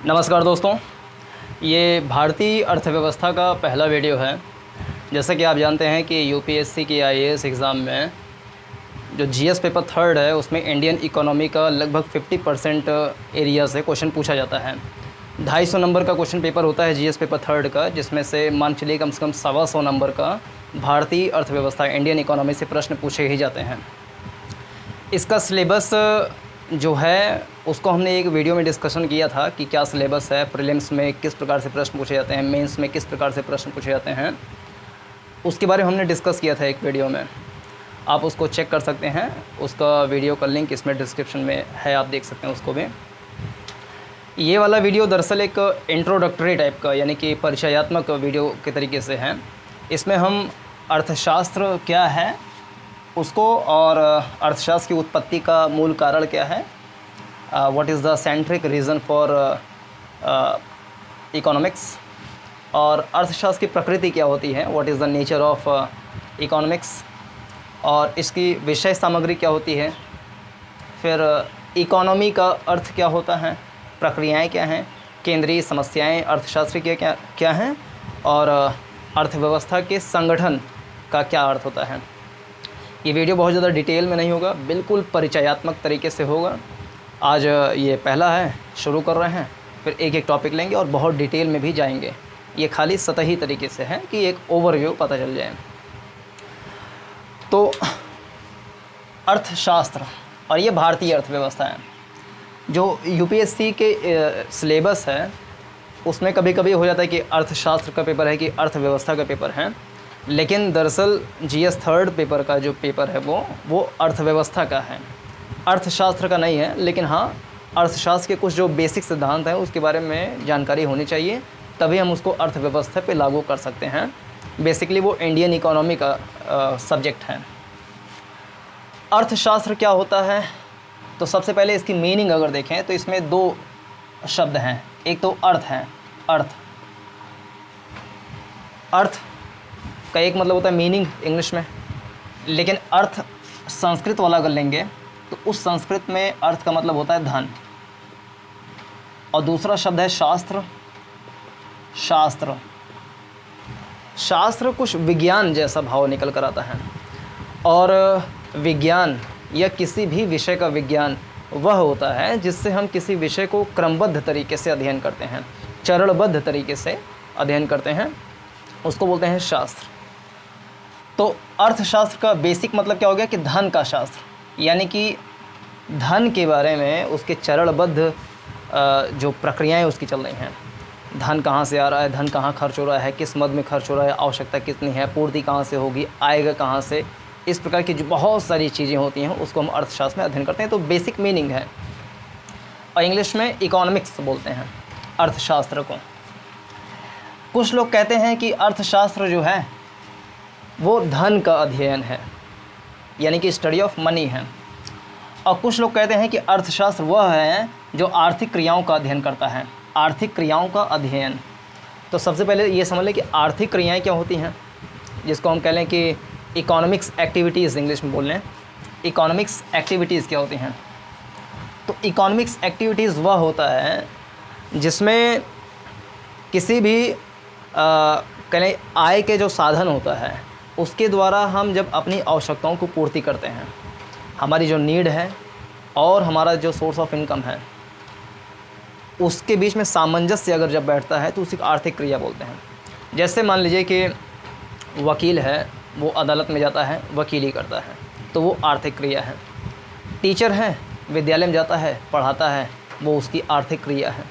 नमस्कार दोस्तों, ये भारतीय अर्थव्यवस्था का पहला वीडियो है। जैसा कि आप जानते हैं कि यूपीएससी की आईएएस एग्ज़ाम में जो जीएस पेपर थर्ड है उसमें इंडियन इकोनॉमी का लगभग 50% एरिया से क्वेश्चन पूछा जाता है। 250 नंबर का क्वेश्चन पेपर होता है जीएस पेपर थर्ड का, जिसमें से मान चलिए कम से कम 125 नंबर का भारतीय अर्थव्यवस्था इंडियन इकोनॉमी से प्रश्न पूछे ही जाते हैं। इसका सिलेबस जो है उसको हमने एक वीडियो में डिस्कशन किया था कि क्या सिलेबस है, प्रीलिम्स में किस प्रकार से प्रश्न पूछे जाते हैं, मेंस में किस प्रकार से प्रश्न पूछे जाते हैं, उसके बारे में हमने डिस्कस किया था एक वीडियो में। आप उसको चेक कर सकते हैं, उसका वीडियो का लिंक इसमें डिस्क्रिप्शन में है, आप देख सकते हैं उसको भी। ये वाला वीडियो दरअसल एक इंट्रोडक्टरी टाइप का यानी कि परिचयात्मक वीडियो के तरीके से है। इसमें हम अर्थशास्त्र क्या है उसको और अर्थशास्त्र की उत्पत्ति का मूल कारण क्या है, what is the centric reason for economics, और अर्थशास्त्र की प्रकृति क्या होती है, what is the nature of economics, और इसकी विषय सामग्री क्या होती है, फिर इकोनॉमी का अर्थ क्या होता है, प्रक्रियाएं क्या हैं, केंद्रीय समस्याएं अर्थशास्त्र की क्या हैं, और अर्थव्यवस्था के संगठन का क्या अर्थ होता है। ये वीडियो बहुत ज़्यादा डिटेल में नहीं होगा, बिल्कुल परिचयात्मक तरीके से होगा। आज ये पहला है, शुरू कर रहे हैं, फिर एक एक टॉपिक लेंगे और बहुत डिटेल में भी जाएंगे। ये खाली सतही तरीके से है कि एक ओवरव्यू पता चल जाए। तो अर्थशास्त्र और ये भारतीय अर्थव्यवस्था है। जो यूपीएससी के सिलेबस है उसमें कभी कभी हो जाता है कि अर्थशास्त्र का पेपर है कि अर्थव्यवस्था का पेपर है, लेकिन दरअसल जीएस थर्ड पेपर का जो पेपर है वो अर्थव्यवस्था का है, अर्थशास्त्र का नहीं है। लेकिन हाँ, अर्थशास्त्र के कुछ जो बेसिक सिद्धांत हैं उसके बारे में जानकारी होनी चाहिए, तभी हम उसको अर्थव्यवस्था पे लागू कर सकते हैं। बेसिकली वो इंडियन इकोनॉमी का सब्जेक्ट है। अर्थशास्त्र क्या होता है, तो सबसे पहले इसकी मीनिंग अगर देखें तो इसमें दो शब्द हैं। एक तो अर्थ है, अर्थ का एक मतलब होता है मीनिंग इंग्लिश में, लेकिन अर्थ संस्कृत वाला अगर लेंगे तो उस संस्कृत में अर्थ का मतलब होता है धन। और दूसरा शब्द है शास्त्र। शास्त्र कुछ विज्ञान जैसा भाव निकल कर आता है, और विज्ञान या किसी भी विषय का विज्ञान वह होता है जिससे हम किसी विषय को क्रमबद्ध तरीके से अध्ययन करते हैं, चरणबद्ध तरीके से अध्ययन करते हैं, उसको बोलते हैं शास्त्र। तो अर्थशास्त्र का बेसिक मतलब क्या हो गया कि धन का शास्त्र, यानी कि धन के बारे में उसके चरणबद्ध जो प्रक्रियाएं उसकी चल रही हैं। धन कहाँ से आ रहा है, धन कहाँ खर्च हो रहा है, किस मद में खर्च हो रहा है, आवश्यकता कितनी है, पूर्ति कहाँ से होगी, आएगा कहाँ से, इस प्रकार की जो बहुत सारी चीज़ें होती हैं उसको हम अर्थशास्त्र में अध्ययन करते हैं। तो बेसिक मीनिंग है, और इंग्लिश में इकोनॉमिक्स बोलते हैं अर्थशास्त्र को। कुछ लोग कहते हैं कि अर्थशास्त्र जो है वो धन का अध्ययन है, यानी कि स्टडी ऑफ मनी है। और कुछ लोग कहते हैं कि अर्थशास्त्र वह है जो आर्थिक क्रियाओं का अध्ययन करता है, आर्थिक क्रियाओं का अध्ययन। तो सबसे पहले ये समझ लें कि आर्थिक क्रियाएं क्या होती हैं, जिसको हम कह लें कि इकोनॉमिक्स एक्टिविटीज़, इंग्लिश में बोल लें इकोनॉमिक्स एक्टिविटीज़ क्या होती हैं। तो इकोनॉमिक्स एक्टिविटीज़ वह होता है जिसमें किसी भी कह लें आय के जो साधन होता है उसके द्वारा हम जब अपनी आवश्यकताओं को पूर्ति करते हैं, हमारी जो नीड है और हमारा जो सोर्स ऑफ इनकम है उसके बीच में सामंजस्य अगर जब बैठता है तो उसी को आर्थिक क्रिया बोलते हैं। जैसे मान लीजिए कि वकील है, वो अदालत में जाता है, वकीली करता है, तो वो आर्थिक क्रिया है। टीचर है, विद्यालय में जाता है, पढ़ाता है, वो उसकी आर्थिक क्रिया है।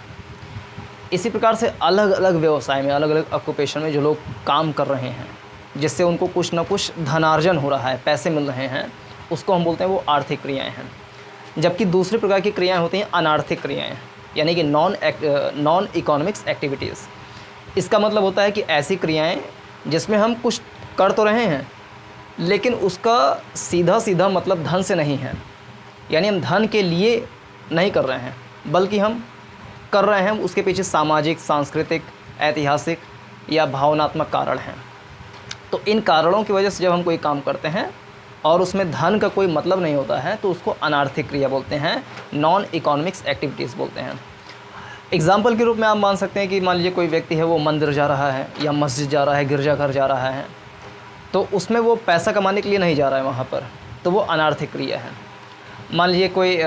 इसी प्रकार से अलग अलग व्यवसाय में, अलग अलग ऑक्यूपेशन में जो लोग काम कर रहे हैं जिससे उनको कुछ ना कुछ धनार्जन हो रहा है, पैसे मिल रहे हैं, उसको हम बोलते हैं वो आर्थिक क्रियाएं हैं। जबकि दूसरी प्रकार की क्रियाएं होती हैं अनार्थिक क्रियाएं, यानी कि नॉन इकोनॉमिक्स एक्टिविटीज़। इसका मतलब होता है कि ऐसी क्रियाएं जिसमें हम कुछ कर तो रहे हैं लेकिन उसका सीधा सीधा मतलब धन से नहीं है, यानी हम धन के लिए नहीं कर रहे हैं बल्कि हम कर रहे हैं उसके पीछे सामाजिक, सांस्कृतिक, ऐतिहासिक या भावनात्मक कारण हैं। तो इन कारणों की वजह से जब हम कोई काम करते हैं और उसमें धन का कोई मतलब नहीं होता है तो उसको अनार्थिक क्रिया बोलते हैं, नॉन इकोनॉमिक्स एक्टिविटीज़ बोलते हैं। एग्ज़ाम्पल के रूप में आप मान सकते हैं कि मान लीजिए कोई व्यक्ति है वो मंदिर जा रहा है या मस्जिद जा रहा है, गिरजाघर जा रहा है, तो उसमें वो पैसा कमाने के लिए नहीं जा रहा है वहाँ पर, तो वो अनार्थिक क्रिया है। मान लीजिए कोई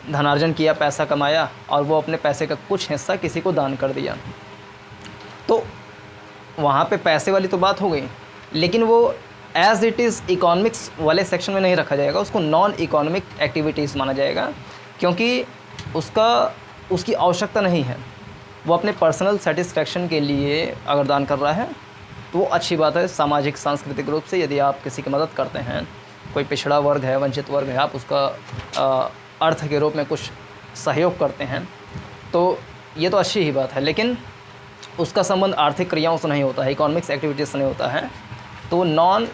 धनार्जन किया, पैसा कमाया और वो अपने पैसे का कुछ हिस्सा किसी को दान कर दिया, तो वहाँ पे पैसे वाली तो बात हो गई, लेकिन वो एज़ इट इज़ इकोनॉमिक्स वाले सेक्शन में नहीं रखा जाएगा, उसको नॉन इकोनॉमिक एक्टिविटीज़ माना जाएगा, क्योंकि उसकी आवश्यकता नहीं है। वो अपने पर्सनल सेटिस्फेक्शन के लिए अगर दान कर रहा है तो वो अच्छी बात है। सामाजिक सांस्कृतिक रूप से यदि आप किसी की मदद करते हैं, कोई पिछड़ा वर्ग है, वंचित वर्ग है, आप उसका अर्थ के रूप में कुछ सहयोग करते हैं, तो ये तो अच्छी ही बात है, लेकिन उसका संबंध आर्थिक क्रियाओं से नहीं होता है, इकोनॉमिक्स एक्टिविटीज़ से नहीं होता है, तो वो नॉन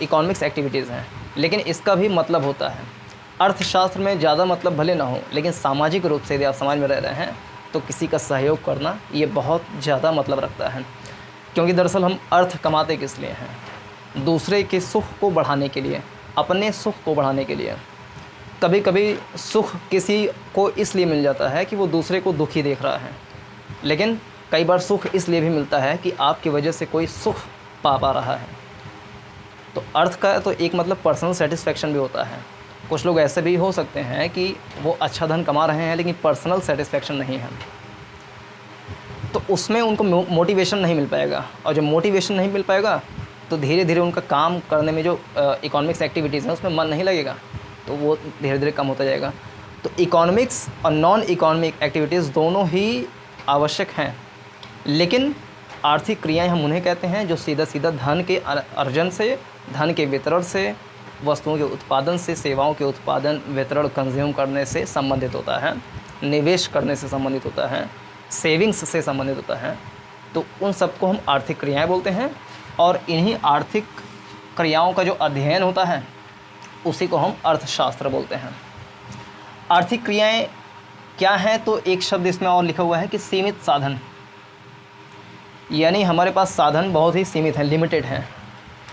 इकोनॉमिक्स एक्टिविटीज़ हैं। लेकिन इसका भी मतलब होता है। अर्थशास्त्र में ज़्यादा मतलब भले ना हो, लेकिन सामाजिक रूप से यदि आप समाज में रह रहे हैं तो किसी का सहयोग करना ये बहुत ज़्यादा मतलब रखता है, क्योंकि दरअसल हम अर्थ कमाते किस लिए हैं? दूसरे के सुख को बढ़ाने के लिए, अपने सुख को बढ़ाने के लिए। कभी कभी सुख किसी को इसलिए मिल जाता है कि वो दूसरे को दुखी देख रहा है, लेकिन कई बार सुख इसलिए भी मिलता है कि आपकी वजह से कोई सुख पा रहा है। तो अर्थ का तो एक मतलब पर्सनल सेटिस्फेक्शन भी होता है। कुछ लोग ऐसे भी हो सकते हैं कि वो अच्छा धन कमा रहे हैं लेकिन पर्सनल सेटिस्फेक्शन नहीं है, तो उसमें उनको मोटिवेशन नहीं मिल पाएगा, और जब मोटिवेशन नहीं मिल पाएगा तो धीरे धीरे उनका काम करने में जो इकोनॉमिक्स एक्टिविटीज़ हैं उसमें मन नहीं लगेगा, तो वो धीरे धीरे कम होता जाएगा। तो इकोनॉमिक्स और नॉन इकोनॉमिक एक्टिविटीज़ दोनों ही आवश्यक हैं, लेकिन आर्थिक क्रियाएं हम उन्हें कहते हैं जो सीधा सीधा धन के अर्जन से, धन के वितरण से, वस्तुओं के उत्पादन से, सेवाओं के उत्पादन, वितरण, कंज्यूम करने से संबंधित होता है, निवेश करने से संबंधित होता है, सेविंग्स से संबंधित होता है। तो उन सबको हम आर्थिक क्रियाएं बोलते हैं, और इन्हीं आर्थिक क्रियाओं का जो अध्ययन होता है उसी को हम अर्थशास्त्र बोलते हैं। आर्थिक क्रियाएं क्या हैं? तो एक शब्द इसमें और लिखा हुआ है कि सीमित साधन, यानी हमारे पास साधन बहुत ही सीमित हैं, लिमिटेड हैं,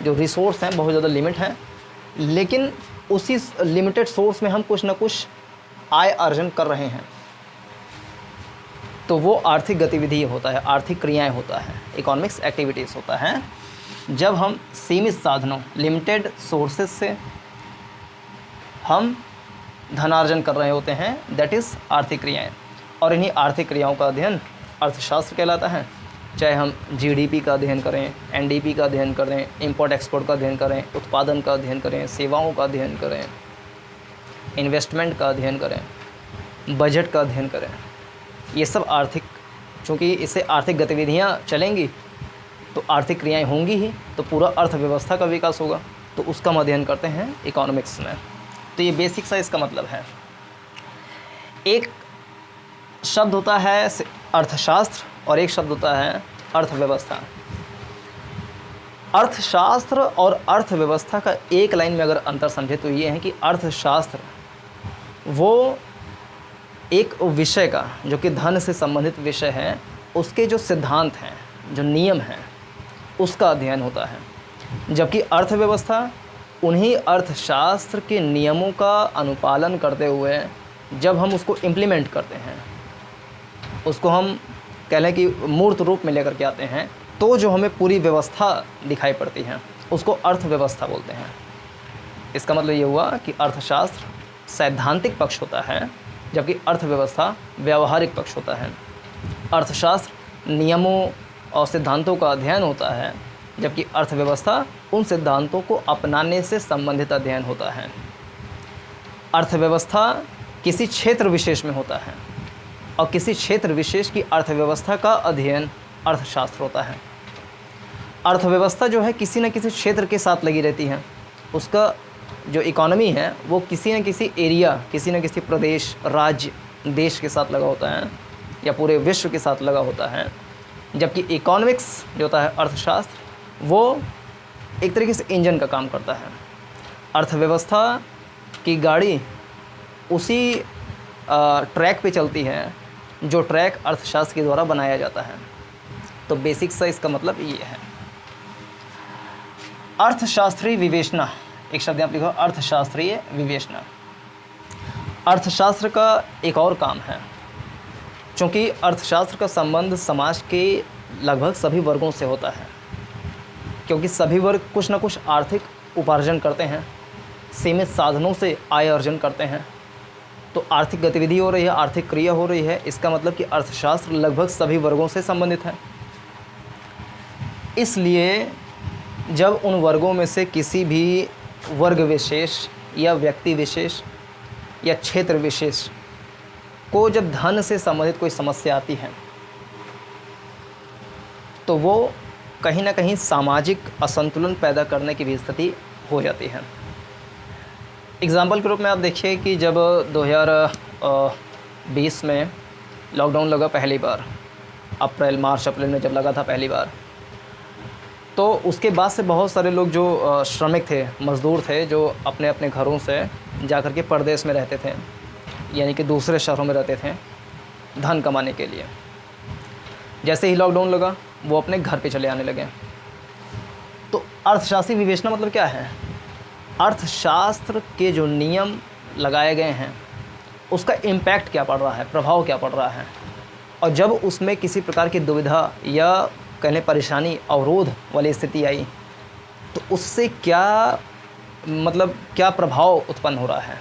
जो रिसोर्स हैं बहुत ज़्यादा लिमिट हैं, लेकिन उसी लिमिटेड सोर्स में हम कुछ ना कुछ आय अर्जन कर रहे हैं, तो वो आर्थिक गतिविधि होता है, आर्थिक क्रियाएं होता है, इकोनॉमिक्स एक्टिविटीज़ होता है। जब हम सीमित साधनों, लिमिटेड सोर्सेज से हम धनार्जन कर रहे होते हैं, दैट इज़ आर्थिक क्रियाएं। और इन्हीं आर्थिक क्रियाओं का अध्ययन अर्थशास्त्र कहलाता है। चाहे हम जीडीपी का अध्ययन करें, एनडीपी का अध्ययन करें, इंपोर्ट एक्सपोर्ट का अध्ययन करें, उत्पादन का अध्ययन करें, सेवाओं का अध्ययन करें, इन्वेस्टमेंट का अध्ययन करें, बजट का अध्ययन करें, ये सब आर्थिक, चूँकि इससे आर्थिक गतिविधियाँ चलेंगी तो आर्थिक क्रियाएं होंगी ही, तो पूरा अर्थव्यवस्था का विकास होगा, तो उसका हम अध्ययन करते हैं इकोनॉमिक्स में। तो ये बेसिक सा इसका मतलब है। एक शब्द होता है अर्थशास्त्र और एक शब्द होता है अर्थव्यवस्था। अर्थशास्त्र और अर्थव्यवस्था का एक लाइन में अगर अंतर समझे तो ये है कि अर्थशास्त्र वो एक विषय का, जो कि धन से संबंधित विषय है, उसके जो सिद्धांत हैं, जो नियम हैं, उसका अध्ययन होता है, जबकि अर्थव्यवस्था उन्हीं अर्थशास्त्र के नियमों का अनुपालन करते हुए जब हम उसको इम्प्लीमेंट करते हैं, उसको हम कह लें कि मूर्त रूप में लेकर के आते हैं, तो जो हमें पूरी व्यवस्था दिखाई पड़ती है उसको अर्थव्यवस्था बोलते हैं। इसका मतलब ये हुआ कि अर्थशास्त्र सैद्धांतिक पक्ष होता है, जबकि अर्थव्यवस्था व्यावहारिक पक्ष होता है। अर्थशास्त्र नियमों और सिद्धांतों का अध्ययन होता है, जबकि अर्थव्यवस्था उन सिद्धांतों को अपनाने से संबंधित अध्ययन होता है। अर्थव्यवस्था किसी क्षेत्र विशेष में होता है और किसी क्षेत्र विशेष की अर्थव्यवस्था का अध्ययन अर्थशास्त्र होता है। अर्थव्यवस्था जो है किसी न किसी क्षेत्र के साथ लगी रहती है, उसका जो इकोनॉमी है वो किसी न किसी एरिया, किसी न किसी प्रदेश, राज्य, देश के साथ लगा होता है या पूरे विश्व के साथ लगा होता है, जबकि इकोनॉमिक्स जो होता है अर्थशास्त्र वो एक तरीके से इंजन का काम करता है। अर्थव्यवस्था की गाड़ी उसी ट्रैक पे चलती है जो ट्रैक अर्थशास्त्र के द्वारा बनाया जाता है। तो बेसिक सा इसका मतलब ये है। अर्थशास्त्रीय विवेचना, एक शब्द आप लिखो, अर्थशास्त्रीय विवेचना। अर्थशास्त्र का एक और काम है चूँकि अर्थशास्त्र का संबंध समाज के लगभग सभी वर्गों से होता है, क्योंकि सभी वर्ग कुछ न कुछ आर्थिक उपार्जन करते हैं, सीमित साधनों से आय अर्जन करते हैं। तो आर्थिक गतिविधि हो रही है, आर्थिक क्रिया हो रही है, इसका मतलब कि अर्थशास्त्र लगभग सभी वर्गों से संबंधित है। इसलिए जब उन वर्गों में से किसी भी वर्ग विशेष या व्यक्ति विशेष या क्षेत्र विशेष को जब धन से संबंधित कोई समस्या आती है, तो वो कहीं ना कहीं सामाजिक असंतुलन पैदा करने की भी स्थिति हो जाती है। एग्ज़ाम्पल के रूप में आप देखिए कि जब 2020 में लॉकडाउन लगा पहली बार, मार्च अप्रैल में जब लगा था पहली बार, तो उसके बाद से बहुत सारे लोग जो श्रमिक थे, मज़दूर थे, जो अपने अपने घरों से जा कर के परदेश में रहते थे, यानी कि दूसरे शहरों में रहते थे धन कमाने के लिए। जैसे ही लॉकडाउन लगा वो अपने घर पे चले आने लगे। तो अर्थशास्त्रीय विवेचना मतलब क्या है? अर्थशास्त्र के जो नियम लगाए गए हैं उसका इम्पैक्ट क्या पड़ रहा है, प्रभाव क्या पड़ रहा है, और जब उसमें किसी प्रकार की दुविधा या कहने परेशानी, अवरोध वाली स्थिति आई, तो उससे क्या मतलब क्या प्रभाव उत्पन्न हो रहा है,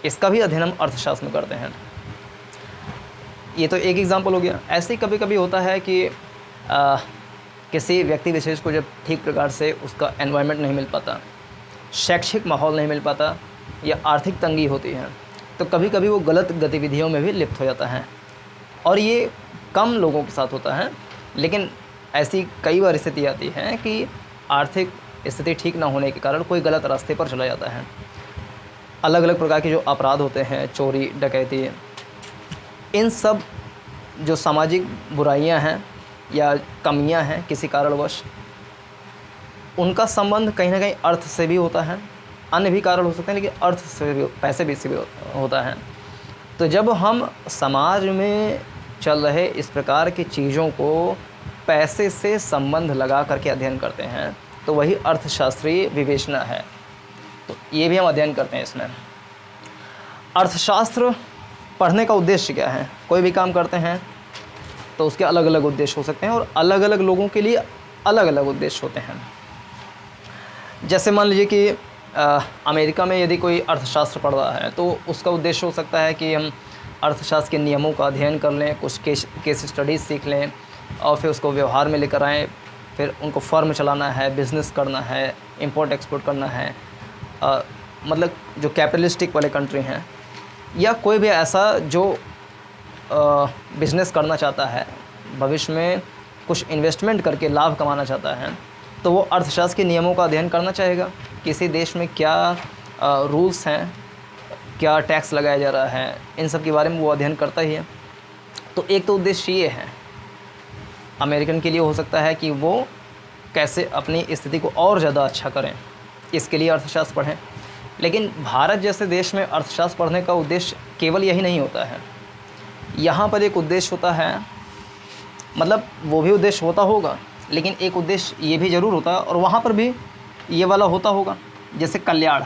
इसका भी अध्ययन हम अर्थशास्त्र में करते हैं। ये तो एक एग्जाम्पल हो गया। ऐसे ही कभी कभी होता है कि किसी व्यक्ति विशेष को जब ठीक प्रकार से उसका एनवायरनमेंट नहीं मिल पाता, शैक्षिक माहौल नहीं मिल पाता या आर्थिक तंगी होती है, तो कभी कभी वो गलत गतिविधियों में भी लिप्त हो जाता है। और ये कम लोगों के साथ होता है, लेकिन ऐसी कई बार स्थिति आती है कि आर्थिक स्थिति ठीक ना होने के कारण कोई गलत रास्ते पर चला जाता है। अलग अलग प्रकार के जो अपराध होते हैं, चोरी, डकैती, इन सब जो सामाजिक बुराइयां हैं या कमियां हैं किसी कारणवश, उनका संबंध कहीं ना कहीं अर्थ से भी होता है। अन्य भी कारण हो सकते हैं, लेकिन अर्थ से भी, पैसे भी से भी होता है। तो जब हम समाज में चल रहे इस प्रकार की चीज़ों को पैसे से संबंध लगा करके अध्ययन करते हैं, तो वही अर्थशास्त्रीय विवेचना है। तो ये भी हम अध्ययन करते हैं इसमें। अर्थशास्त्र पढ़ने का उद्देश्य क्या है? कोई भी काम करते हैं तो उसके अलग अलग उद्देश्य हो सकते हैं, और अलग अलग लोगों के लिए अलग अलग उद्देश्य होते हैं। जैसे मान लीजिए कि अमेरिका में यदि कोई अर्थशास्त्र पढ़ रहा है, तो उसका उद्देश्य हो सकता है कि हम अर्थशास्त्र के नियमों का अध्ययन कर लें, कुछ केस स्टडीज़ सीख लें, और फिर उसको व्यवहार में लेकर आएँ। फिर उनको फर्म चलाना है, बिज़नेस करना है, इंपोर्ट एक्सपोर्ट करना है, मतलब जो कैपिटलिस्टिक वाले कंट्री हैं, या कोई भी ऐसा जो बिज़नेस करना चाहता है, भविष्य में कुछ इन्वेस्टमेंट करके लाभ कमाना चाहता है, तो वो अर्थशास्त्र के नियमों का अध्ययन करना चाहेगा। किसी देश में क्या रूल्स हैं, क्या टैक्स लगाया जा रहा है, इन सब के बारे में वो अध्ययन करता ही है। तो एक तो उद्देश्य ये है अमेरिकन के लिए हो सकता है कि वो कैसे अपनी स्थिति को और ज़्यादा अच्छा करें, इसके लिए अर्थशास्त्र पढ़ें। लेकिन भारत जैसे देश में अर्थशास्त्र पढ़ने का उद्देश्य केवल यही नहीं होता है। यहाँ पर एक उद्देश्य होता है, मतलब वो भी उद्देश्य होता होगा, लेकिन एक उद्देश्य ये भी ज़रूर होता है, और वहाँ पर भी ये वाला होता होगा, जैसे कल्याण।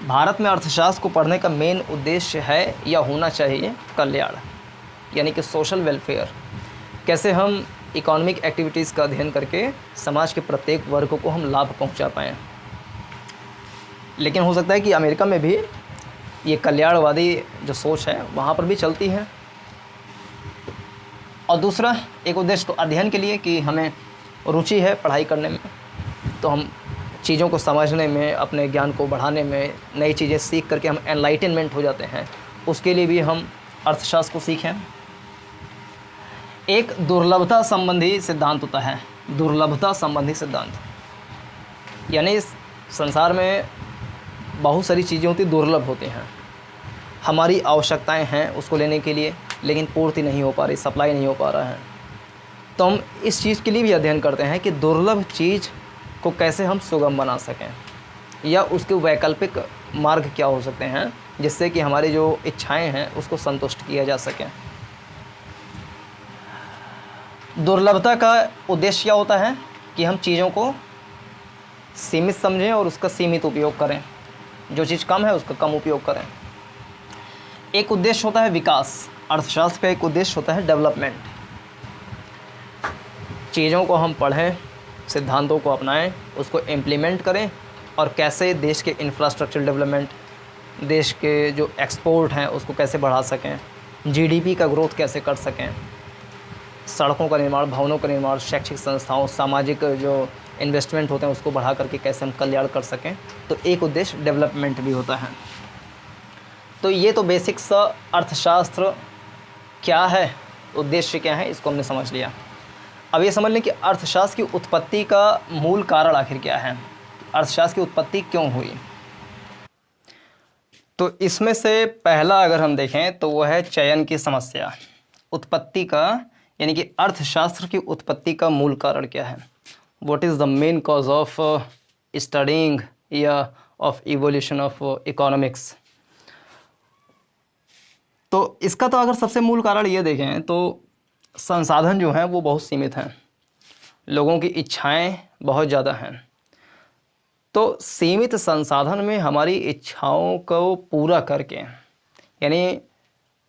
भारत में अर्थशास्त्र को पढ़ने का मेन उद्देश्य है या होना चाहिए कल्याण, यानी कि सोशल वेलफेयर। कैसे हम इकोनॉमिक एक्टिविटीज़ का अध्ययन करके समाज के प्रत्येक वर्ग को हम लाभ पहुंचा पाएँ। लेकिन हो सकता है कि अमेरिका में भी ये कल्याणवादी जो सोच है वहाँ पर भी चलती है। और दूसरा एक उद्देश्य तो अध्ययन के लिए कि हमें रुचि है पढ़ाई करने में, तो हम चीज़ों को समझने में, अपने ज्ञान को बढ़ाने में, नई चीज़ें सीख करके हम एनलाइटनमेंट हो जाते हैं, उसके लिए भी हम अर्थशास्त्र को सीखें। एक दुर्लभता संबंधी सिद्धांत होता है, दुर्लभता संबंधी सिद्धांत, यानी इस संसार में बहुत सारी चीज़ें होती दुर्लभ होती हैं, हमारी आवश्यकताएं हैं उसको लेने के लिए, लेकिन पूर्ति नहीं हो पा रही, सप्लाई नहीं हो पा रहा है। तो हम इस चीज़ के लिए भी अध्ययन करते हैं कि दुर्लभ चीज़ को कैसे हम सुगम बना सकें, या उसके वैकल्पिक मार्ग क्या हो सकते हैं जिससे कि हमारी जो इच्छाएं हैं उसको संतुष्ट किया जा सके। दुर्लभता का उद्देश्य क्या होता है कि हम चीज़ों को सीमित समझें और उसका सीमित उपयोग करें, जो चीज़ कम है उसका कम उपयोग करें। एक उद्देश्य होता है विकास, अर्थशास्त्र का एक उद्देश्य होता है डेवलपमेंट। चीज़ों को हम पढ़ें, सिद्धांतों को अपनाएं, उसको इम्प्लीमेंट करें और कैसे देश के इंफ्रास्ट्रक्चर डेवलपमेंट, देश के जो एक्सपोर्ट हैं उसको कैसे बढ़ा सकें, जीडीपी का ग्रोथ कैसे कर सकें, सड़कों का निर्माण, भवनों का निर्माण, शैक्षिक संस्थाओं, सामाजिक जो इन्वेस्टमेंट होते हैं उसको बढ़ा करके कैसे हम कल्याण कर सकें। तो एक उद्देश्य डेवलपमेंट भी होता है। तो ये तो बेसिक सा अर्थशास्त्र क्या है, उद्देश्य क्या है, इसको हमने समझ लिया। अब ये समझ लें कि अर्थशास्त्र की उत्पत्ति का मूल कारण आखिर क्या है, अर्थशास्त्र की उत्पत्ति क्यों हुई। तो इसमें से पहला अगर हम देखें तो वह है चयन की समस्या। उत्पत्ति का यानी कि अर्थशास्त्र की उत्पत्ति का मूल कारण क्या है, what is the main cause of studying या ऑफ इवोल्यूशन ऑफ इकोनॉमिक्स। तो इसका तो अगर सबसे मूल कारण ये देखें तो संसाधन जो हैं वो बहुत सीमित हैं, लोगों की इच्छाएं बहुत ज़्यादा हैं। तो सीमित संसाधन में हमारी इच्छाओं को पूरा करके, यानी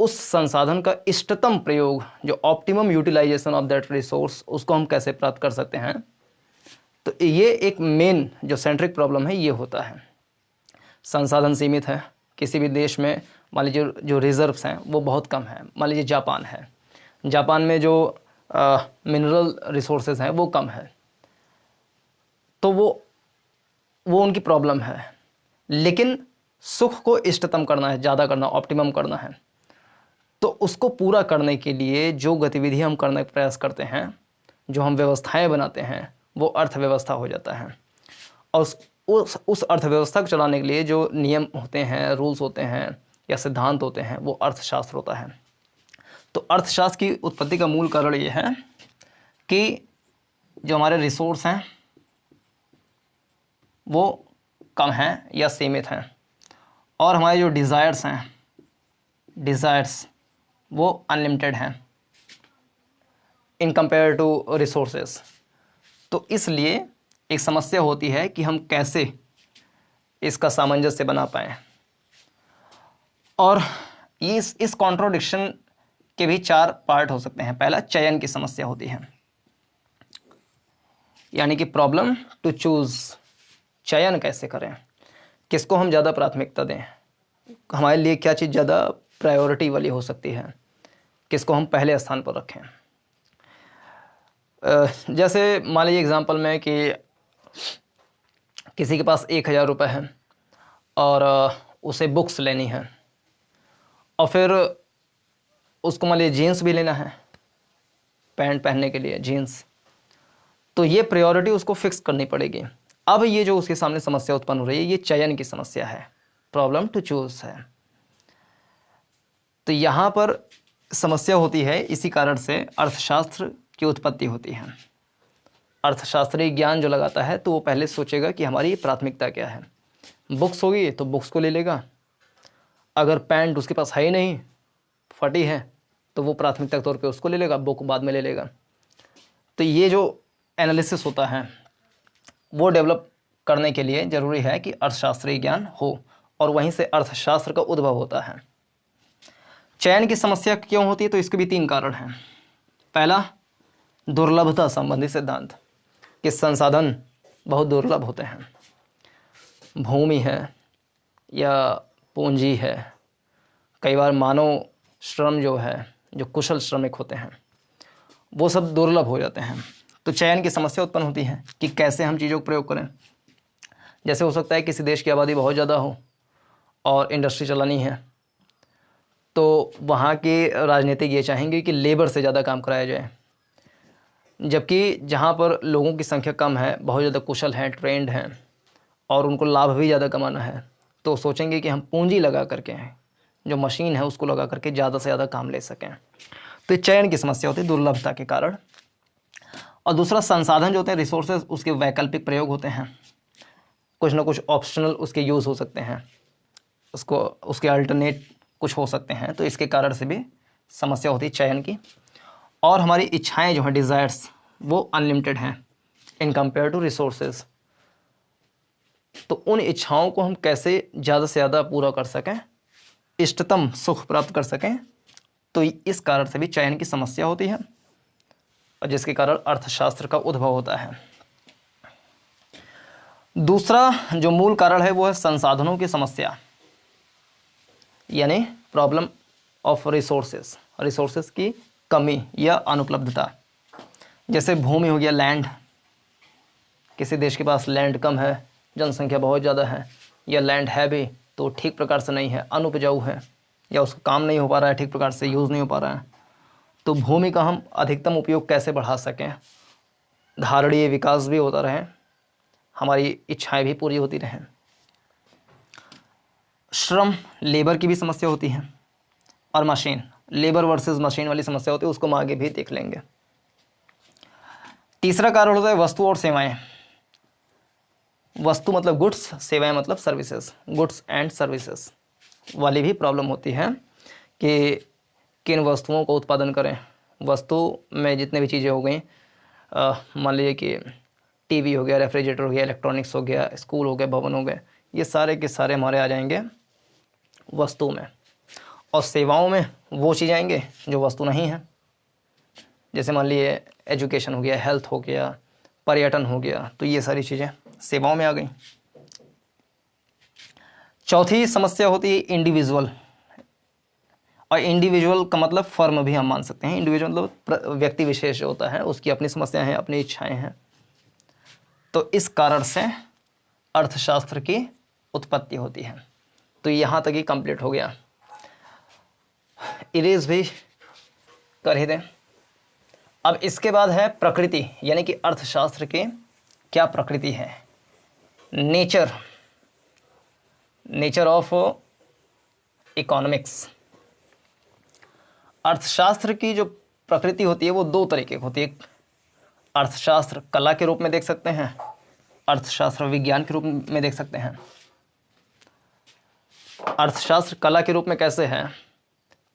उस संसाधन का इष्टतम प्रयोग, जो optimum utilisation of that resource, उसको हम कैसे प्राप्त कर सकते हैं। तो ये एक मेन जो सेंट्रिक प्रॉब्लम है ये होता है। संसाधन सीमित है किसी भी देश में, मान लीजिए जो रिजर्व्स हैं वो बहुत कम है। मान लीजिए जापान है, जापान में जो मिनरल रिसोर्सेज हैं वो कम है, तो वो उनकी प्रॉब्लम है। लेकिन सुख को इष्टतम करना है, ज़्यादा करना, ऑप्टिमम करना है, तो उसको पूरा करने के लिए जो गतिविधि हम करने का प्रयास करते हैं, जो हम व्यवस्थाएं बनाते हैं, वो अर्थव्यवस्था हो जाता है। और उस अर्थव्यवस्था को चलाने के लिए जो नियम होते हैं, रूल्स होते हैं या सिद्धांत होते हैं, वो अर्थशास्त्र होता है। तो अर्थशास्त्र की उत्पत्ति का मूल कारण ये है कि जो हमारे रिसोर्स हैं वो कम हैं या सीमित हैं, और हमारे जो डिज़ायर्स वो अनलिमिटेड हैं इन कंपेयर टू रिसोर्सेज। तो इसलिए एक समस्या होती है कि हम कैसे इसका सामंजस्य बना पाएँ। और इस कॉन्ट्रोडिक्शन के भी 4 पार्ट हो सकते हैं। पहला, चयन की समस्या होती है, यानी कि प्रॉब्लम टू चूज़, चयन कैसे करें, किसको हम ज़्यादा प्राथमिकता दें, हमारे लिए क्या चीज़ ज़्यादा प्रायोरिटी वाली हो सकती है, किसको हम पहले स्थान पर रखें। जैसे मान लीजिए एग्जांपल में कि किसी के पास 1000 रुपये है और उसे बुक्स लेनी है, और फिर उसको मान लीजिए जीन्स भी लेना है, पैंट पहनने के लिए जीन्स, तो ये प्रायोरिटी उसको फिक्स करनी पड़ेगी। अब ये जो उसके सामने समस्या उत्पन्न हो रही है, ये चयन की समस्या है, प्रॉब्लम टू चूज़ है। तो यहाँ पर समस्या होती है, इसी कारण से अर्थशास्त्र की उत्पत्ति होती है। अर्थशास्त्रीय ज्ञान जो लगाता है तो वो पहले सोचेगा कि हमारी प्राथमिकता क्या है। बुक्स होगी तो बुक्स को ले लेगा, अगर पैंट उसके पास है ही नहीं, फटी है, तो वो प्राथमिकता के तौर पे उसको ले लेगा, बुक बाद में ले लेगा। तो ये जो एनालिसिस होता है वो डेवलप करने के लिए ज़रूरी है कि अर्थशास्त्रीय ज्ञान हो, और वहीं से अर्थशास्त्र का उद्भव होता है। चयन की समस्या क्यों होती है, तो इसके भी 3 कारण हैं। पहला, दुर्लभता संबंधी सिद्धांत, कि संसाधन बहुत दुर्लभ होते हैं, भूमि है या पूंजी है, कई बार मानव श्रम जो है, जो कुशल श्रमिक होते हैं, वो सब दुर्लभ हो जाते हैं। तो चयन की समस्या उत्पन्न होती है कि कैसे हम चीज़ों का प्रयोग करें। जैसे हो सकता है किसी देश की आबादी बहुत ज़्यादा हो और इंडस्ट्री चलानी है, तो वहाँ के राजनीतिक ये चाहेंगे कि लेबर से ज़्यादा काम कराया जाए, जबकि जहाँ पर लोगों की संख्या कम है, बहुत ज़्यादा कुशल हैं, ट्रेंड हैं, और उनको लाभ भी ज़्यादा कमाना है, तो सोचेंगे कि हम पूंजी लगा करके, जो मशीन है उसको लगा करके ज़्यादा से ज़्यादा काम ले सकें। तो चयन की समस्या होती है दुर्लभता के कारण। और दूसरा, संसाधन जो होते हैं, रिसोर्सेज, उसके वैकल्पिक प्रयोग होते हैं, कुछ ना कुछ ऑप्शनल उसके यूज़ हो सकते हैं, उसके अल्टरनेट कुछ हो सकते हैं। तो इसके कारण से भी समस्या होती है चयन की। और हमारी इच्छाएं जो हैं, डिज़ायर्स, वो अनलिमिटेड हैं इन कंपेयर टू रिसोर्सेज। तो उन इच्छाओं को हम कैसे ज़्यादा से ज़्यादा पूरा कर सकें, इष्टतम सुख प्राप्त कर सकें, तो इस कारण से भी चयन की समस्या होती है, और जिसके कारण अर्थशास्त्र का उद्भव होता है। दूसरा जो मूल कारण है वो है संसाधनों की समस्या, यानी प्रॉब्लम ऑफ रिसोर्सेस की कमी या अनुपलब्धता। जैसे भूमि हो गया, लैंड, किसी देश के पास लैंड कम है, जनसंख्या बहुत ज़्यादा है, या लैंड है भी तो ठीक प्रकार से नहीं है, अनुपजाऊ है, या उसका काम नहीं हो पा रहा है, ठीक प्रकार से यूज़ नहीं हो पा रहा है, तो भूमि का हम अधिकतम उपयोग कैसे बढ़ा सकें, धारणीय विकास भी होता रहे, हमारी इच्छाएं भी पूरी होती रहें। श्रम, लेबर की भी समस्या होती है, और मशीन, लेबर वर्सेस मशीन वाली समस्या होती है, उसको हम आगे भी देख लेंगे। तीसरा कारण होता है वस्तु और सेवाएं। वस्तु मतलब गुड्स, सेवाएं मतलब सर्विसेज, गुड्स एंड सर्विसेज वाली भी प्रॉब्लम होती है कि किन वस्तुओं को उत्पादन करें। वस्तु में जितने भी चीज़ें हो गई, मान लीजिए कि टीवी हो गया, रेफ्रिजरेटर हो गया, इलेक्ट्रॉनिक्स हो गया, स्कूल हो गया, भवन हो गए, ये सारे के सारे हमारे आ जाएंगे वस्तु में। और सेवाओं में वो चीज़ आएंगे जो वस्तु नहीं है, जैसे मान लीजिए एजुकेशन हो गया, हेल्थ हो गया, पर्यटन हो गया, तो ये सारी चीज़ें सेवाओं में आ गई। चौथी समस्या होती है इंडिविजुअल, और इंडिविजुअल का मतलब फर्म भी हम मान सकते हैं। इंडिविजुअल मतलब व्यक्ति विशेष जो होता है, उसकी अपनी समस्याएं हैं, अपनी इच्छाएं हैं। तो इस कारण से अर्थशास्त्र की उत्पत्ति होती है। तो यहाँ तक ही कंप्लीट हो गया। इरेज भी कर ही दें। अब इसके बाद है प्रकृति, यानी कि अर्थशास्त्र की क्या प्रकृति है, नेचर ऑफ इकोनॉमिक्स। अर्थशास्त्र की जो प्रकृति होती है वो दो तरीके की होती है। अर्थशास्त्र कला के रूप में देख सकते हैं, अर्थशास्त्र विज्ञान के रूप में देख सकते हैं। अर्थशास्त्र कला के रूप में कैसे है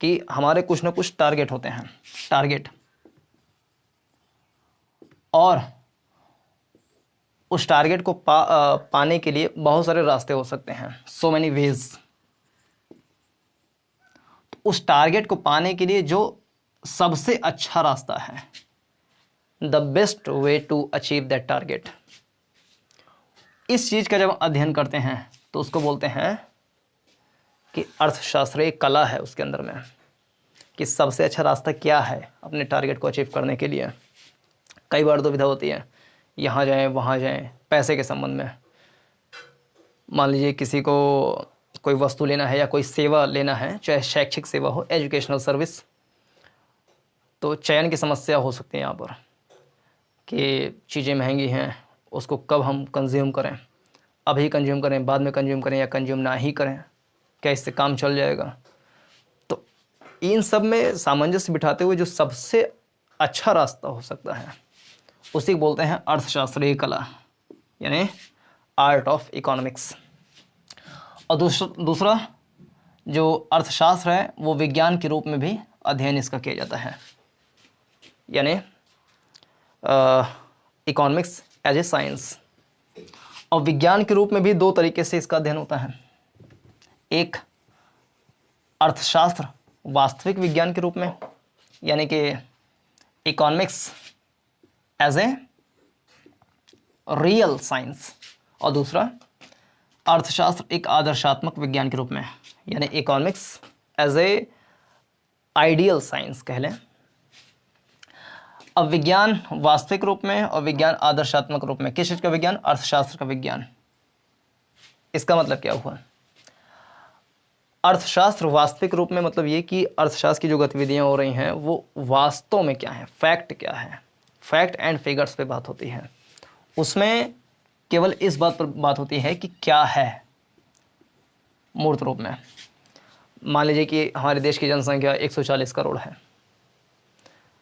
कि हमारे कुछ ना कुछ टारगेट होते हैं, टारगेट, और उस टारगेट को पाने के लिए बहुत सारे रास्ते हो सकते हैं, सो मैनी वेज। तो उस टारगेट को पाने के लिए जो सबसे अच्छा रास्ता है, the best way to achieve that target, इस चीज़ का जब अध्ययन करते हैं तो उसको बोलते हैं कि अर्थशास्त्र एक कला है उसके अंदर में, कि सबसे अच्छा रास्ता क्या है अपने टारगेट को अचीव करने के लिए। कई बार दुविधा होती है, यहाँ जाएं वहाँ जाएं, पैसे के संबंध में। मान लीजिए किसी को कोई वस्तु लेना है या कोई सेवा लेना है, चाहे शैक्षिक सेवा हो, एजुकेशनल सर्विस, तो चयन की समस्या हो सकती है यहाँ पर कि चीज़ें महंगी हैं, उसको कब हम कंज्यूम करें, अभी कंज्यूम करें, बाद में कंज्यूम करें, या कंज्यूम ना ही करें, क्या इससे काम चल जाएगा। तो इन सब में सामंजस्य बिठाते हुए जो सबसे अच्छा रास्ता हो सकता है उसी को बोलते हैं अर्थशास्त्रीय कला, यानी आर्ट ऑफ इकोनॉमिक्स। और दूसरा जो अर्थशास्त्र है वो विज्ञान के रूप में भी अध्ययन इसका किया जाता है, यानी इकोनॉमिक्स एज ए साइंस। और विज्ञान के रूप में भी दो तरीके से इसका अध्ययन होता है। एक अर्थशास्त्र वास्तविक विज्ञान के रूप में, यानी कि economics as a real science, और दूसरा अर्थशास्त्र एक आदर्शात्मक विज्ञान के रूप में, यानी economics as a ideal science कह लें। अब विज्ञान वास्तविक रूप में और विज्ञान आदर्शात्मक रूप में, किस चीज़ का विज्ञान, अर्थशास्त्र का विज्ञान। इसका मतलब क्या हुआ, अर्थशास्त्र वास्तविक रूप में मतलब ये कि अर्थशास्त्र की जो गतिविधियां हो रही हैं वो वास्तव में क्या है, फैक्ट क्या है, फैक्ट एंड फिगर्स पे बात होती है। उसमें केवल इस बात पर बात होती है कि क्या है मूर्त रूप में। मान लीजिए कि हमारे देश की जनसंख्या 140 करोड़ है,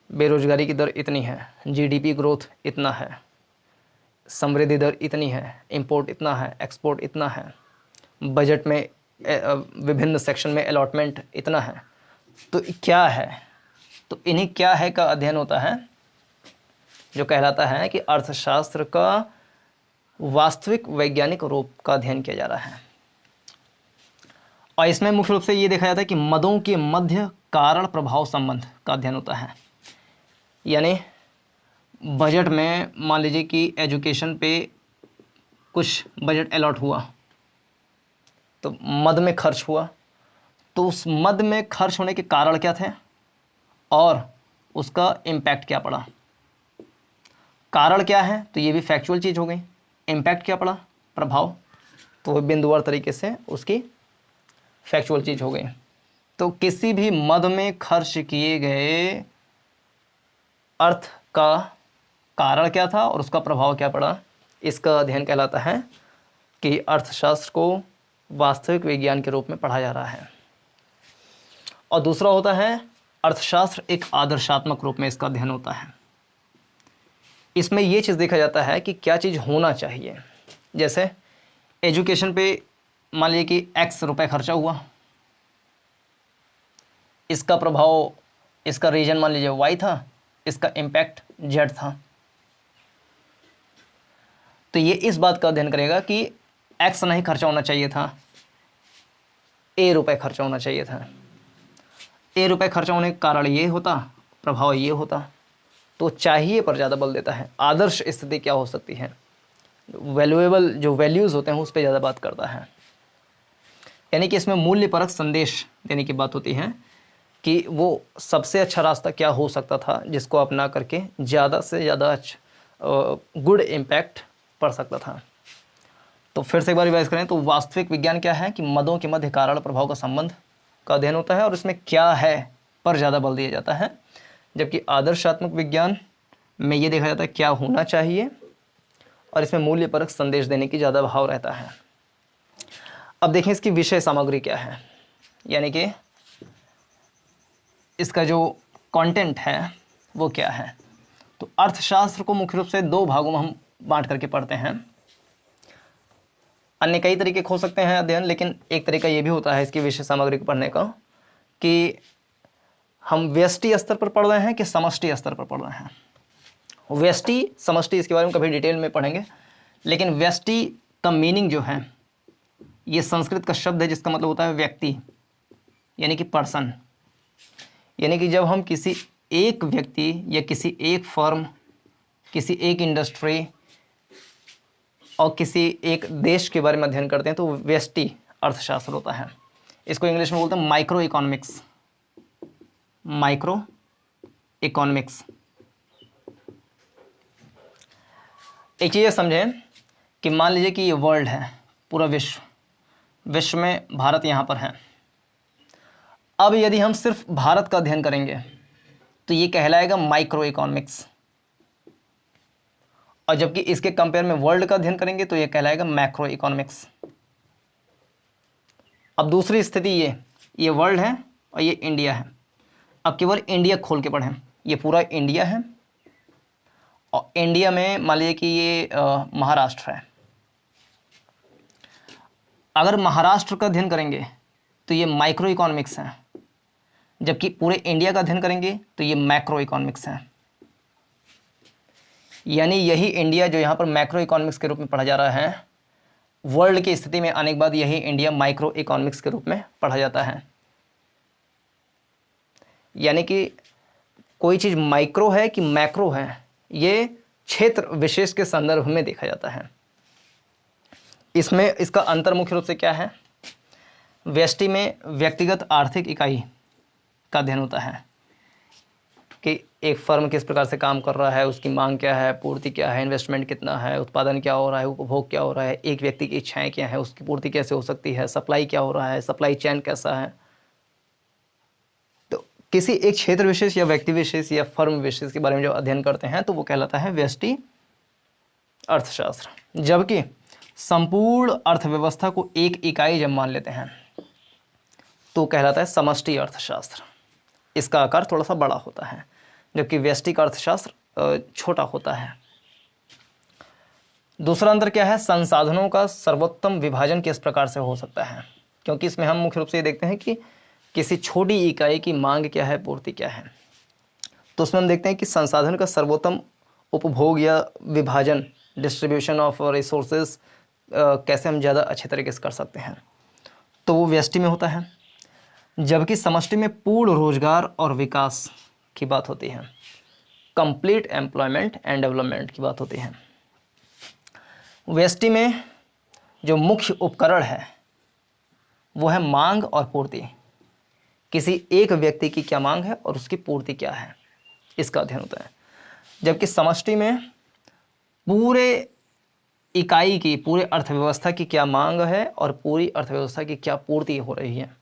बेरोजगारी की दर इतनी है, जीडीपी ग्रोथ इतना है, समृद्धि दर इतनी है, इंपोर्ट इतना है, एक्सपोर्ट इतना है, बजट में विभिन्न सेक्शन में अलॉटमेंट इतना है, तो क्या है, तो इन्हीं क्या है का अध्ययन होता है, जो कहलाता है कि अर्थशास्त्र का वास्तविक वैज्ञानिक रूप का अध्ययन किया जा रहा है। और इसमें मुख्य रूप से ये देखा जाता है कि मदों के मध्य कारण प्रभाव संबंध का अध्ययन होता है। यानी बजट में मान लीजिए कि एजुकेशन पे कुछ बजट अलॉट हुआ, तो मद में खर्च हुआ, तो उस मद में खर्च होने के कारण क्या थे और उसका इम्पैक्ट क्या पड़ा। कारण क्या है तो ये भी फैक्चुअल चीज़ हो गई, इम्पैक्ट क्या पड़ा, प्रभाव, तो वो बिंदुवार तरीके से उसकी फैक्चुअल चीज़ हो गई। तो किसी भी मद में खर्च किए गए अर्थ का कारण क्या था और उसका प्रभाव क्या पड़ा, इसका अध्ययन कहलाता है कि अर्थशास्त्र को वास्तविक विज्ञान के रूप में पढ़ा जा रहा है। और दूसरा होता है अर्थशास्त्र एक आदर्शात्मक रूप में इसका अध्ययन होता है। इसमें ये चीज़ देखा जाता है कि क्या चीज़ होना चाहिए। जैसे एजुकेशन पे मान लीजिए कि X रुपए खर्चा हुआ, इसका प्रभाव, इसका रीजन मान लीजिए Y था, इसका इम्पैक्ट Z था। तो ये इस बात का अध्ययन करेगा कि X नहीं खर्चा होना चाहिए था, A रुपए खर्चा होना चाहिए था। A रुपए खर्चा होने का कारण ये होता, प्रभाव ये होता। तो चाहिए पर ज़्यादा बल देता है। आदर्श स्थिति क्या हो सकती है, वैल्यूएबल जो वैल्यूज़ होते हैं उस पर ज़्यादा बात करता है। यानी कि इसमें मूल्यपरक संदेश देने की बात होती है कि वो सबसे अच्छा रास्ता क्या हो सकता था जिसको अपना करके ज़्यादा से ज़्यादा गुड इम्पैक्ट पड़ सकता था। तो फिर से एक बार रिवाइज करें तो वास्तविक विज्ञान क्या है कि मदों के मध्य कारण प्रभाव का संबंध का अध्ययन होता है और इसमें क्या है पर ज़्यादा बल दिया जाता है, जबकि आदर्शात्मक विज्ञान में ये देखा जाता है क्या होना चाहिए और इसमें मूल्यपरक संदेश देने की ज़्यादा भाव रहता है। अब देखें इसकी विषय सामग्री क्या है, यानी कि इसका जो कंटेंट है वो क्या है। तो अर्थशास्त्र को मुख्य रूप से दो भागों में हम बांट करके पढ़ते हैं। अन्य कई तरीके हो सकते हैं अध्ययन, लेकिन एक तरीका ये भी होता है इसकी विषय सामग्री को पढ़ने का कि हम व्यष्टि स्तर पर पढ़ रहे हैं कि समष्टि स्तर पर पढ़ रहे हैं। व्यष्टि समष्टि इसके बारे में कभी डिटेल में पढ़ेंगे, लेकिन व्यष्टि का मीनिंग जो है ये संस्कृत का शब्द है जिसका मतलब होता है व्यक्ति, यानी कि पर्सन। यानी कि जब हम किसी एक व्यक्ति या किसी एक फर्म, किसी एक इंडस्ट्री और किसी एक देश के बारे में अध्ययन करते हैं तो व्यष्टि अर्थशास्त्र होता है। इसको इंग्लिश में बोलते हैं माइक्रो इकोनॉमिक्स। Micro economics. एक चीज़ समझें कि मान लीजिए कि ये वर्ल्ड है, पूरा विश्व में भारत यहाँ पर है। अब यदि हम सिर्फ भारत का अध्ययन करेंगे तो ये कहलाएगा माइक्रो इकोनॉमिक्स, और जबकि इसके कंपेयर में वर्ल्ड का अध्ययन करेंगे तो ये कहलाएगा मैक्रो इकोनॉमिक्स। अब दूसरी स्थिति ये वर्ल्ड है और ये इंडिया है। अब केवल इंडिया खोल के पढ़ें, ये पूरा इंडिया है और इंडिया में मान लीजिए कि ये महाराष्ट्र है। अगर महाराष्ट्र का अध्ययन करेंगे तो ये माइक्रो इकोनॉमिक्स है, जबकि पूरे इंडिया का अध्ययन करेंगे तो ये मैक्रो इकोनॉमिक्स है। यानी यही इंडिया जो यहाँ पर मैक्रो इकोनॉमिक्स के रूप में पढ़ा जा रहा है, वर्ल्ड की स्थिति में आने के बाद यही इंडिया माइक्रो इकोनॉमिक्स के रूप में पढ़ा जाता है। यानी कि कोई चीज़ माइक्रो है कि मैक्रो है, ये क्षेत्र विशेष के संदर्भ में देखा जाता है। इसमें इसका अंतर मुख्य रूप से क्या है, व्यष्टि में व्यक्तिगत आर्थिक इकाई का अध्ययन होता है कि एक फर्म किस प्रकार से काम कर रहा है, उसकी मांग क्या है, पूर्ति क्या है, इन्वेस्टमेंट कितना है, उत्पादन क्या हो रहा है, उपभोग क्या हो रहा है, एक व्यक्ति की इच्छाएं क्या है, उसकी पूर्ति कैसे हो सकती है, सप्लाई क्या हो रहा है, सप्लाई चेन कैसा है। तो किसी एक क्षेत्र विशेष या व्यक्ति विशेष या फर्म विशेष के बारे में जो अध्ययन करते हैं तो वो कहलाता है व्यष्टि अर्थशास्त्र। जबकि संपूर्ण अर्थव्यवस्था को एक इकाई जब मान लेते हैं तो कहलाता है समष्टि अर्थशास्त्र। इसका आकार थोड़ा सा बड़ा होता है, जबकि व्यष्टिक अर्थशास्त्र छोटा होता है। दूसरा अंतर क्या है, संसाधनों का सर्वोत्तम विभाजन किस प्रकार से हो सकता है, क्योंकि इसमें हम मुख्य रूप से ये देखते हैं कि किसी छोटी इकाई की मांग क्या है, पूर्ति क्या है। तो उसमें हम देखते हैं कि संसाधन का सर्वोत्तम उपभोग या विभाजन, डिस्ट्रीब्यूशन ऑफ रिसोर्सेज कैसे हम ज़्यादा अच्छे तरीके से कर सकते हैं। तो वो व्यष्टि में होता है, जबकि समष्टि में पूर्ण रोजगार और विकास की बात होती है, कंप्लीट एम्प्लॉयमेंट एंड डेवलपमेंट की बात होती है। व्यष्टि में जो मुख्य उपकरण है वो है मांग और पूर्ति। किसी एक व्यक्ति की क्या मांग है और उसकी पूर्ति क्या है, इसका अध्ययन होता है। जबकि समष्टि में पूरे इकाई की, पूरे अर्थव्यवस्था की क्या मांग है और पूरी अर्थव्यवस्था की क्या पूर्ति हो रही है,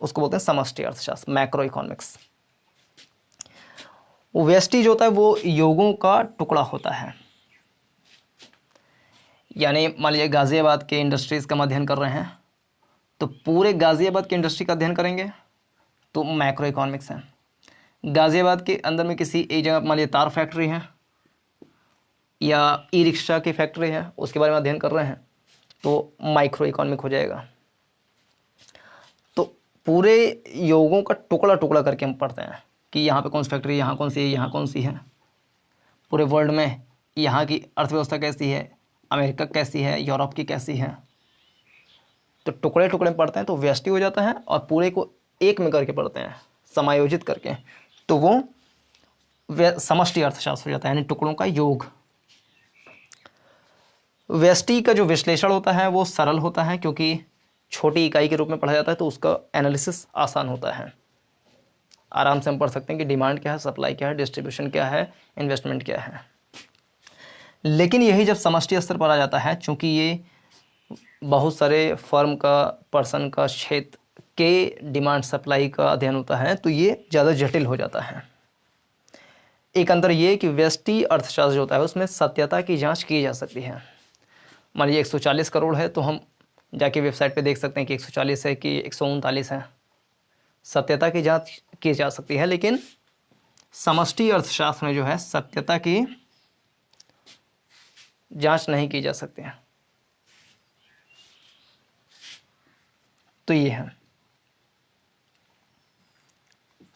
उसको बोलते हैं समष्टि अर्थशास्त्र, मैक्रो इकोनॉमिक्स। व्यष्टि जो होता है वो योगों का टुकड़ा होता है। यानी मान लीजिए गाज़ियाबाद के इंडस्ट्रीज़ का हम अध्ययन कर रहे हैं, तो पूरे गाज़ियाबाद के इंडस्ट्री का अध्ययन करेंगे तो मैक्रो इकोनॉमिक्स है। गाज़ियाबाद के अंदर में किसी एक जगह मान लीजिए तार फैक्ट्री है या ई रिक्शा की फैक्ट्री है, उसके बारे में अध्ययन कर रहे हैं तो माइक्रो इकोनॉमिक हो जाएगा। तो पूरे योगों का टुकड़ा टुकड़ा करके हम पढ़ते हैं कि यहाँ पे कौन सी फैक्ट्री, यहाँ कौन सी है, यहाँ कौन सी है, पूरे वर्ल्ड में यहाँ की अर्थव्यवस्था कैसी है, अमेरिका कैसी है, यूरोप की कैसी है। तो टुकड़े टुकड़े पढ़ते हैं तो व्यष्टि हो जाता है, और पूरे को एक में करके पढ़ते हैं, समायोजित करके, तो वो समष्टि अर्थशास्त्र हो जाता है, यानी टुकड़ों का योग। व्यष्टि का जो विश्लेषण होता है वो सरल होता है, क्योंकि छोटी इकाई के रूप में पढ़ा जाता है तो उसका एनालिसिस आसान होता है। आराम से हम पढ़ सकते हैं कि डिमांड क्या है, सप्लाई क्या है, डिस्ट्रीब्यूशन क्या है, इन्वेस्टमेंट क्या है। लेकिन यही जब समष्टि स्तर पर आ जाता है, चूँकि ये बहुत सारे फर्म का, पर्सन का, क्षेत्र के डिमांड सप्लाई का अध्ययन होता है, तो ये ज़्यादा जटिल हो जाता है। एक अंतर ये कि व्यष्टि अर्थशास्त्र जो होता है उसमें सत्यता की जांच की जा सकती है। मान लीजिए 140 करोड़ है तो हम जाके वेबसाइट पे देख सकते हैं कि 140 है कि 139 है, सत्यता की जांच की जा सकती है। लेकिन समष्टि अर्थशास्त्र में जो है सत्यता की जांच नहीं की जा सकती है। तो ये है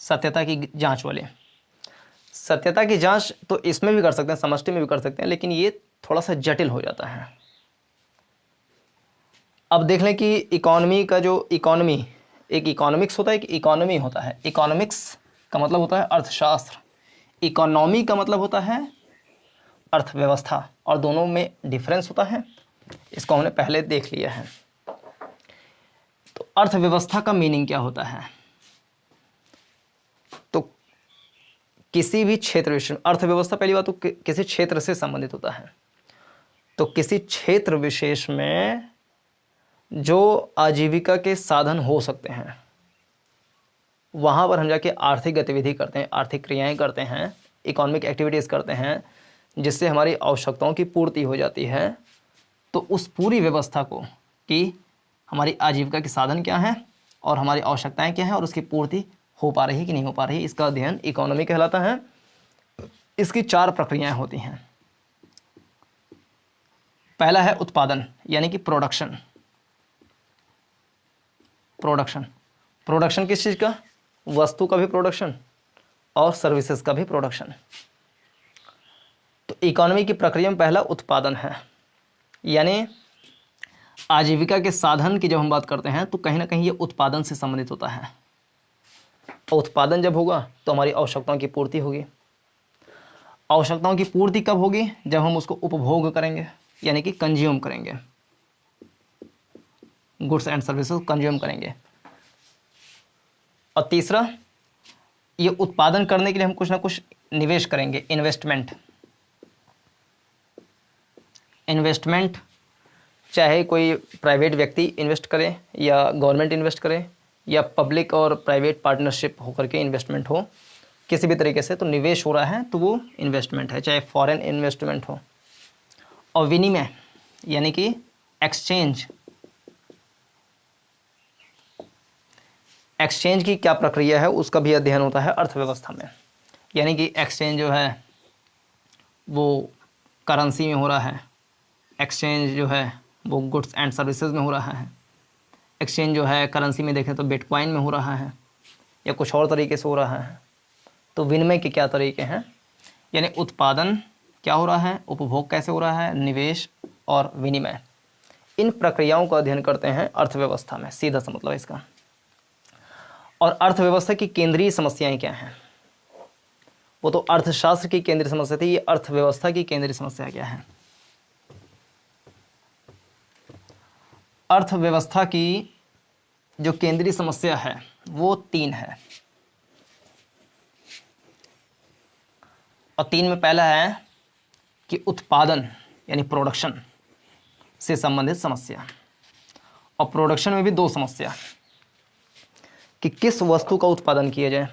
सत्यता की जांच वाले। सत्यता की जांच तो इसमें भी कर सकते हैं, समष्टि में भी कर सकते हैं, लेकिन ये थोड़ा सा जटिल हो जाता है। अब देख लें कि इकोनॉमी का जो इकोनॉमी, एक इकोनॉमिक्स होता है, एक इकोनॉमी होता है। इकोनॉमिक्स का मतलब होता है अर्थशास्त्र, इकोनॉमी का मतलब होता है अर्थव्यवस्था, और दोनों में डिफरेंस होता है। इसको हमने पहले देख लिया है। तो अर्थव्यवस्था का मीनिंग क्या होता है? तो किसी भी क्षेत्र विशेष, अर्थव्यवस्था पहली बात तो किसी क्षेत्र से संबंधित होता है। तो किसी क्षेत्र विशेष में जो आजीविका के साधन हो सकते हैं, वहाँ पर हम जाके आर्थिक गतिविधि करते हैं, आर्थिक क्रियाएं करते हैं, इकोनॉमिक एक्टिविटीज़ करते हैं, जिससे हमारी आवश्यकताओं की पूर्ति हो जाती है। तो उस पूरी व्यवस्था को कि हमारी आजीविका के साधन क्या हैं और हमारी आवश्यकताएं क्या हैं और उसकी पूर्ति हो पा रही है कि नहीं हो पा रही, इसका अध्ययन इकोनॉमी कहलाता है। इसकी 4 प्रक्रियाएं होती हैं। पहला है उत्पादन, यानी कि प्रोडक्शन। प्रोडक्शन किस चीज़ का? वस्तु का भी प्रोडक्शन और सर्विसेज का भी प्रोडक्शन। तो इकोनॉमी की प्रक्रिया में पहला उत्पादन है, यानी आजीविका के साधन की जब हम बात करते हैं तो कहीं ना कहीं ये उत्पादन से संबंधित होता है। और उत्पादन जब होगा तो हमारी आवश्यकताओं की पूर्ति होगी। आवश्यकताओं की पूर्ति कब होगी? जब हम उसको उपभोग करेंगे, यानी कि कंज्यूम करेंगे, गुड्स एंड सर्विसेज कंज्यूम करेंगे। और तीसरा, ये उत्पादन करने के लिए हम कुछ ना कुछ निवेश करेंगे, इन्वेस्टमेंट, चाहे कोई प्राइवेट व्यक्ति इन्वेस्ट करे या गवर्नमेंट इन्वेस्ट करे या पब्लिक और प्राइवेट पार्टनरशिप होकर के इन्वेस्टमेंट हो, किसी भी तरीके से तो निवेश हो रहा है तो वो इन्वेस्टमेंट है, चाहे फॉरेन इन्वेस्टमेंट हो। और विनिमय, यानी कि एक्सचेंज की क्या प्रक्रिया है उसका भी अध्ययन होता है अर्थव्यवस्था में। यानी कि एक्सचेंज जो है वो करेंसी में हो रहा है, एक्सचेंज जो है वो गुड्स एंड सर्विसेज में हो रहा है, एक्सचेंज जो है करेंसी में देखें तो बिटकॉइन में हो रहा है या कुछ और तरीके से हो रहा है। तो विनिमय के क्या तरीके हैं, यानी उत्पादन क्या हो रहा है, उपभोग कैसे हो रहा है, निवेश और विनिमय, इन प्रक्रियाओं का अध्ययन करते हैं अर्थव्यवस्था में, सीधा सा मतलब इसका। और अर्थव्यवस्था की केंद्रीय समस्याएं क्या हैं? वो तो अर्थशास्त्र की केंद्रीय समस्या थी, ये अर्थव्यवस्था की केंद्रीय समस्या क्या है? अर्थव्यवस्था की जो केंद्रीय समस्या है वो 3 है, और 3 में पहला है कि उत्पादन यानी प्रोडक्शन से संबंधित समस्या, और प्रोडक्शन में भी 2 समस्या कि किस वस्तु का उत्पादन किया जाए,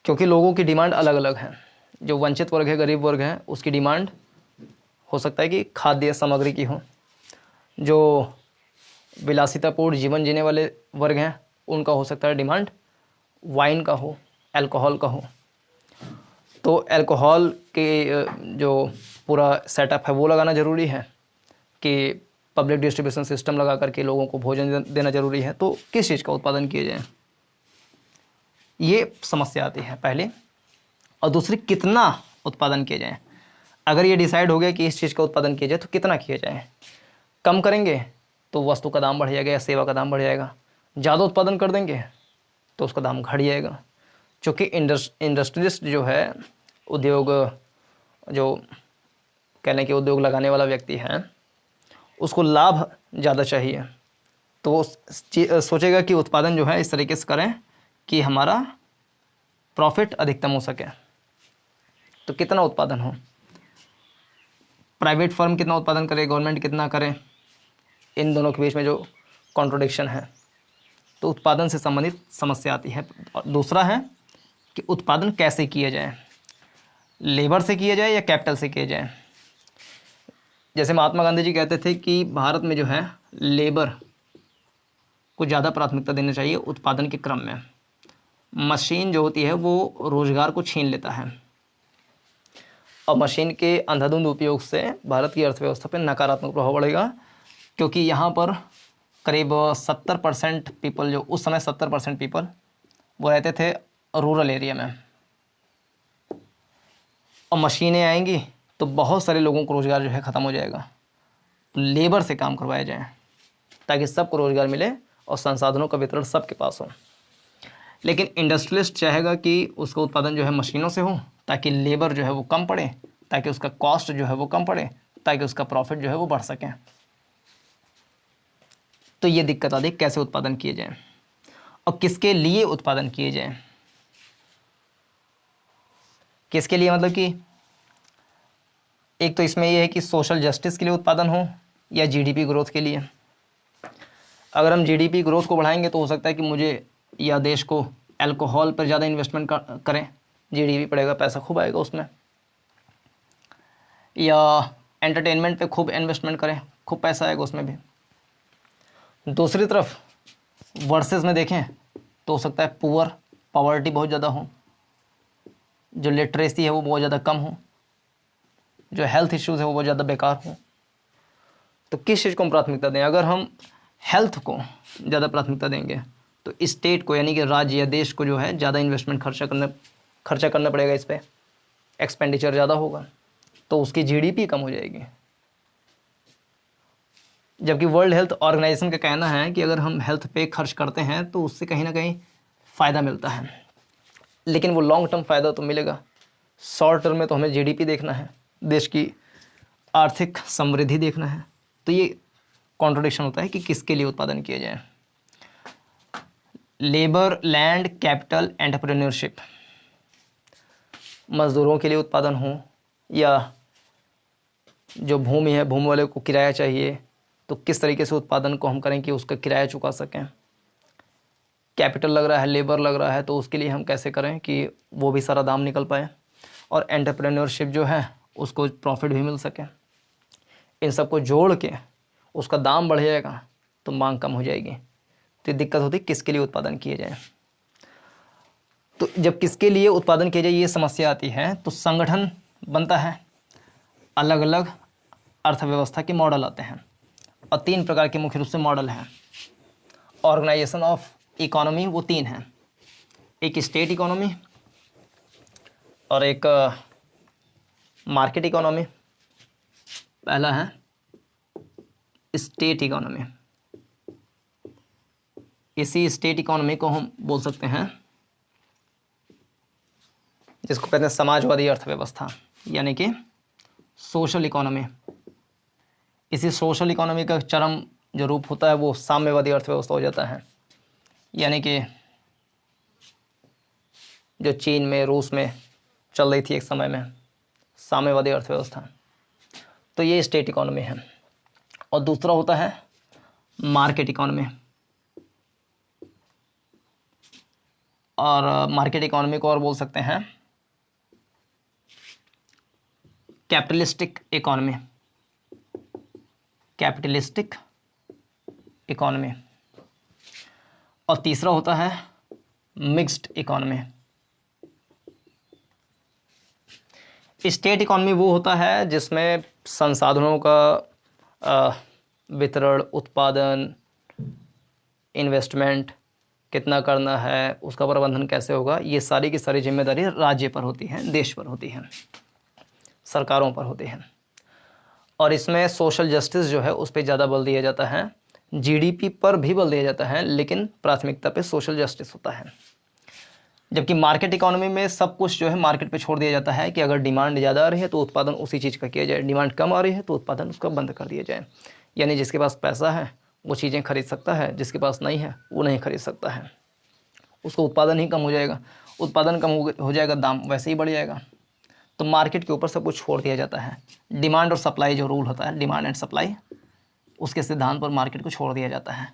क्योंकि लोगों की डिमांड अलग अलग है। जो वंचित वर्ग है, गरीब वर्ग है, उसकी डिमांड हो सकता है कि खाद्य सामग्री की हो। जो विलासितापूर्ण जीवन जीने वाले वर्ग हैं उनका हो सकता है डिमांड वाइन का हो, अल्कोहल का हो। तो अल्कोहल के जो पूरा सेटअप है वो लगाना ज़रूरी है कि पब्लिक डिस्ट्रीब्यूशन सिस्टम लगा करके लोगों को भोजन देना ज़रूरी है। तो किस चीज़ का उत्पादन किया जाए, ये समस्या आती है पहले। और दूसरी, कितना उत्पादन किया जाए। अगर ये डिसाइड हो गया कि इस चीज़ का उत्पादन किया जाए तो कितना किया जाए। कम करेंगे तो वस्तु का दाम बढ़ जाएगा या सेवा का दाम बढ़ जाएगा, ज़्यादा उत्पादन कर देंगे तो उसका दाम घट जाएगा। क्योंकि इंडस्ट्रियलिस्ट जो है, उद्योग जो कह लें कि उद्योग लगाने वाला व्यक्ति है, उसको लाभ ज़्यादा चाहिए, तो वो सोचेगा कि उत्पादन जो है इस तरीके से करें कि हमारा प्रॉफिट अधिकतम हो सके। तो कितना उत्पादन हो, प्राइवेट फर्म कितना उत्पादन करे, गवर्नमेंट कितना करे, इन दोनों के बीच में जो कॉन्ट्रोडिक्शन है, तो उत्पादन से संबंधित समस्या आती है। और दूसरा है कि उत्पादन कैसे किया जाए, लेबर से किया जाए या कैपिटल से किया जाए। जैसे महात्मा गांधी जी कहते थे कि भारत में जो है लेबर को ज़्यादा प्राथमिकता देनी चाहिए उत्पादन के क्रम में। मशीन जो होती है वो रोज़गार को छीन लेता है, और मशीन के अंधाधुंध उपयोग से भारत की अर्थव्यवस्था पर नकारात्मक प्रभाव पड़ेगा। क्योंकि यहाँ पर करीब 70% पीपल, जो उस समय 70% पीपल वो रहते थे रूरल एरिया में, और मशीनें आएंगी तो बहुत सारे लोगों को रोज़गार जो है ख़त्म हो जाएगा। तो लेबर से काम करवाया जाए ताकि सबको रोज़गार मिले और संसाधनों का वितरण सबके पास हो। लेकिन इंडस्ट्रियलिस्ट चाहेगा कि उसका उत्पादन जो है मशीनों से हो, ताकि लेबर जो है वो कम पड़े, ताकि उसका कॉस्ट जो है वो कम पड़े, ताकि उसका प्रॉफिट जो है वो बढ़ सके। तो ये दिक्कत आती है कैसे उत्पादन किए जाए और किसके लिए उत्पादन किए जाए। किसके लिए मतलब कि एक तो इसमें यह है कि सोशल जस्टिस के लिए उत्पादन हो या जीडीपी ग्रोथ के लिए। अगर हम जीडीपी ग्रोथ को बढ़ाएंगे तो हो सकता है कि मुझे या देश को अल्कोहल पर ज़्यादा इन्वेस्टमेंट करें, जीडीपी बढ़ेगा, पैसा खूब आएगा उसमें। या एंटरटेनमेंट पे खूब इन्वेस्टमेंट करें, खूब पैसा आएगा उसमें भी। दूसरी तरफ वर्सेस में देखें तो हो सकता है पॉवर्टी बहुत ज़्यादा हो, जो लिटरेसी है वो बहुत ज़्यादा कम हो, जो हेल्थ इश्यूज़ है वो बहुत ज़्यादा बेकार हो। तो किस चीज़ को हम प्राथमिकता दें? अगर हम हेल्थ को ज़्यादा प्राथमिकता देंगे तो स्टेट को यानी कि राज्य या देश को जो है ज़्यादा इन्वेस्टमेंट खर्चा करना पड़ेगा, इस पर एक्सपेंडिचर ज़्यादा होगा, तो उसकी जीडीपी कम हो जाएगी। जबकि वर्ल्ड हेल्थ ऑर्गेनाइजेशन का कहना है कि अगर हम हेल्थ पे खर्च करते हैं तो उससे कहीं ना कहीं फ़ायदा मिलता है, लेकिन वो लॉन्ग टर्म फ़ायदा तो मिलेगा। शॉर्ट टर्म में तो हमें जीडीपी देखना है, देश की आर्थिक समृद्धि देखना है। तो ये कॉन्ट्रडिक्शन होता है कि किसके लिए उत्पादन किया जाए। लेबर, लैंड, कैपिटल, एंटरप्रेन्योरशिप, मज़दूरों के लिए उत्पादन हो या जो भूमि है, भूमि वाले को किराया चाहिए, तो किस तरीके से उत्पादन को हम करें कि उसका किराया चुका सकें। कैपिटल लग रहा है, लेबर लग रहा है, तो उसके लिए हम कैसे करें कि वो भी सारा दाम निकल पाए, और एंटरप्रेन्योरशिप जो है उसको प्रॉफिट भी मिल सके। इन सबको जोड़ के उसका दाम बढ़ जाएगा तो मांग कम हो जाएगी। तो दिक्कत होती है किसके लिए उत्पादन किए जाए। तो जब किसके लिए उत्पादन किया जाए ये समस्या आती है तो संगठन बनता है, अलग अलग अर्थव्यवस्था के मॉडल आते हैं, और 3 प्रकार के मुख्य रूप से मॉडल हैं। ऑर्गेनाइजेशन ऑफ इकोनॉमी वो 3 हैं, एक स्टेट इकोनॉमी और एक मार्केट इकोनॉमी पहला है स्टेट इकोनॉमी। इसी स्टेट इकोनॉमी को हम बोल सकते हैं, जिसको कहते हैं समाजवादी अर्थव्यवस्था, यानी कि सोशल इकोनॉमी। इसी सोशल इकोनॉमी का चरम जो रूप होता है वो साम्यवादी अर्थव्यवस्था हो जाता है, यानी कि जो चीन में, रूस में चल रही थी एक समय में साम्यवादी अर्थव्यवस्था। तो ये स्टेट इकोनॉमी है। और दूसरा होता है मार्केट इकोनॉमी। और मार्केट इकोनॉमी को और बोल सकते हैं कैपिटलिस्टिक इकोनॉमी। Capitalistic economy. और तीसरा होता है मिक्स्ड इकोनॉमी। स्टेट इकोनॉमी वो होता है जिसमें संसाधनों का वितरण, उत्पादन, इन्वेस्टमेंट कितना करना है, उसका प्रबंधन कैसे होगा, ये सारी की सारी जिम्मेदारी राज्य पर होती है, देश पर होती है, सरकारों पर होती है। और इसमें सोशल जस्टिस जो है उस पर ज़्यादा बल दिया जाता है। जीडीपी पर भी बल दिया जाता है, लेकिन प्राथमिकता पे सोशल जस्टिस होता है। जबकि मार्केट इकोनॉमी में सब कुछ जो है मार्केट पे छोड़ दिया जाता है कि अगर डिमांड ज़्यादा आ रही है तो उत्पादन उसी चीज़ का किया जाए, डिमांड कम आ रही है तो उत्पादन उसका बंद कर दिया जाए। यानी जिसके पास पैसा है वो चीज़ें खरीद सकता है, जिसके पास नहीं है वो नहीं खरीद सकता है। उसका उत्पादन ही कम हो जाएगा, उत्पादन कम हो जाएगा, दाम वैसे ही बढ़ जाएगा। तो मार्केट के ऊपर सब कुछ छोड़ दिया जाता है। डिमांड और सप्लाई जो रूल होता है, डिमांड एंड सप्लाई, उसके सिद्धांत पर मार्केट को छोड़ दिया जाता है।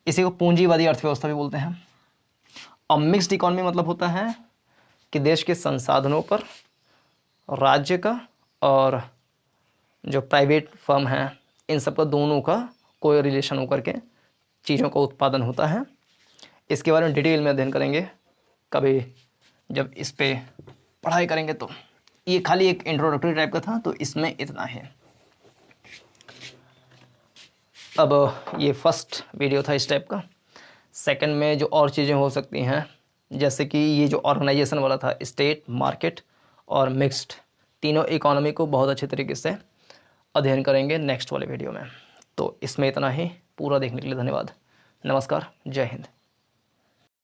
इसी को पूंजीवादी अर्थव्यवस्था भी बोलते हैं। और मिक्स्ड इकोनॉमी मतलब होता है कि देश के संसाधनों पर राज्य का और जो प्राइवेट फर्म है इन सब का, दोनों का कोई रिलेशन होकर के चीज़ों का उत्पादन होता है। इसके बारे में डिटेल में अध्ययन करेंगे कभी जब इस पे पढ़ाई करेंगे। तो ये खाली एक इंट्रोडक्टरी टाइप का था, तो इसमें इतना है। अब ये फर्स्ट वीडियो था इस टाइप का। सेकंड में जो और चीज़ें हो सकती हैं, जैसे कि ये जो ऑर्गेनाइजेशन वाला था, स्टेट, मार्केट और मिक्स्ड, तीनों इकोनॉमी को बहुत अच्छे तरीके से अध्ययन करेंगे नेक्स्ट वाले वीडियो में। तो इसमें इतना ही। पूरा देखने के लिए धन्यवाद। नमस्कार, जय हिंद।